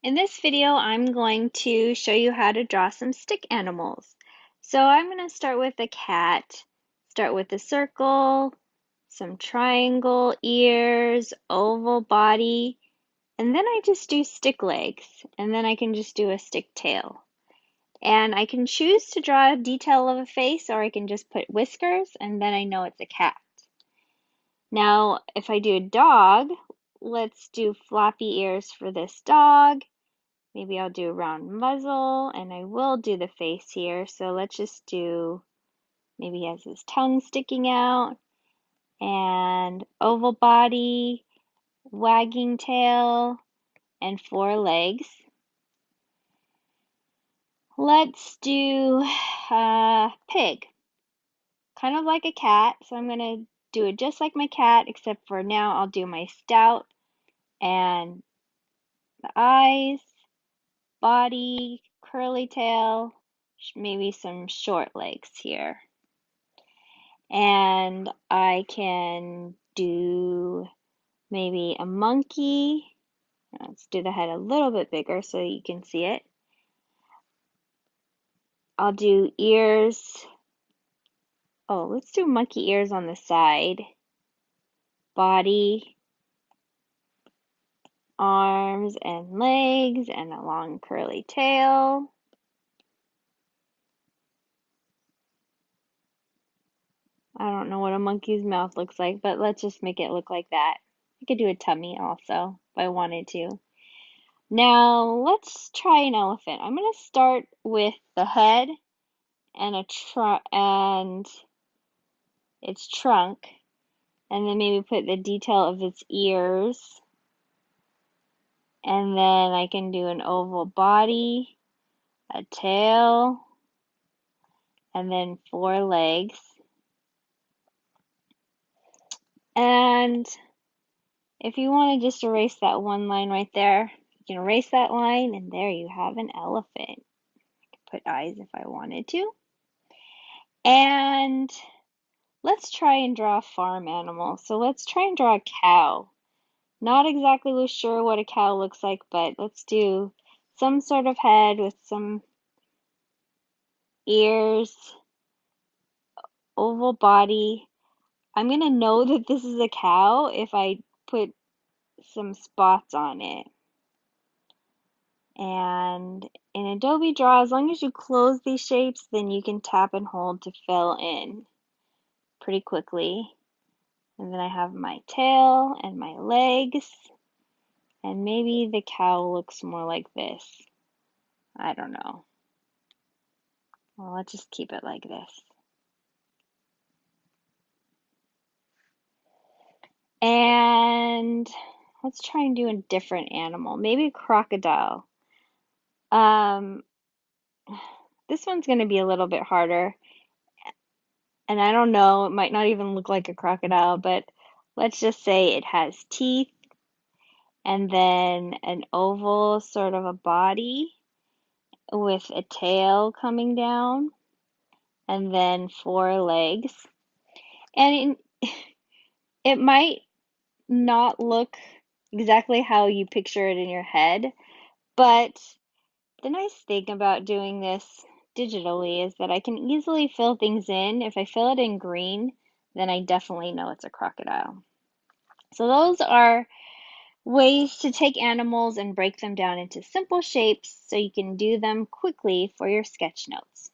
In this video, I'm going to show you how to draw some stick animals. So I'm going to start with a cat, start with a circle, some triangle ears, oval body, and then I just do stick legs, and then I can just do a stick tail. And I can choose to draw a detail of a face, or I can just put whiskers, and then I know it's a cat. Now, if I do a dog, let's do floppy ears for this dog. Maybe I'll do a round muzzle, and I will do the face here. So let's just do, maybe he has his tongue sticking out, and oval body, wagging tail, and 4 legs. Let's do pig, kind of like a cat. So I'm going to do it just like my cat, except for now I'll do my snout and the eyes, body, curly tail, maybe some short legs here. And I can do maybe a monkey. Let's do the head a little bit bigger so you can see it. I'll do ears. Oh, let's do monkey ears on the side. Body, arms and legs, and a long curly tail. I don't know what a monkey's mouth looks like, but let's just make it look like that. I could do a tummy also if I wanted to. Now let's try an elephant. I'm going to start with the head and and its trunk, and then maybe put the detail of its ears, and then I can do an oval body, a tail, and then 4 legs. And if you want to just erase that one line right there, you can erase that line, and there you have an elephant. I could put eyes if I wanted to. And let's try and draw a farm animal. So let's try and draw a cow. Not exactly sure what a cow looks like, but let's do some sort of head with some ears, oval body. I'm gonna know that this is a cow if I put some spots on it. And in Adobe Draw, as long as you close these shapes, then you can tap and hold to fill in pretty quickly. And then I have my tail and my legs, and maybe the cow looks more like this. I don't know. Well, let's just keep it like this. And let's try and do a different animal, maybe a crocodile. Um, this one's going to be a little bit harder, and I don't know, it might not even look like a crocodile, but let's just say it has teeth and then an oval sort of a body with a tail coming down and then 4 legs. And it might not look exactly how you picture it in your head, but the nice thing about doing this digitally is that I can easily fill things in. If I fill it in green, then I definitely know it's a crocodile. So those are ways to take animals and break them down into simple shapes so you can do them quickly for your sketch notes.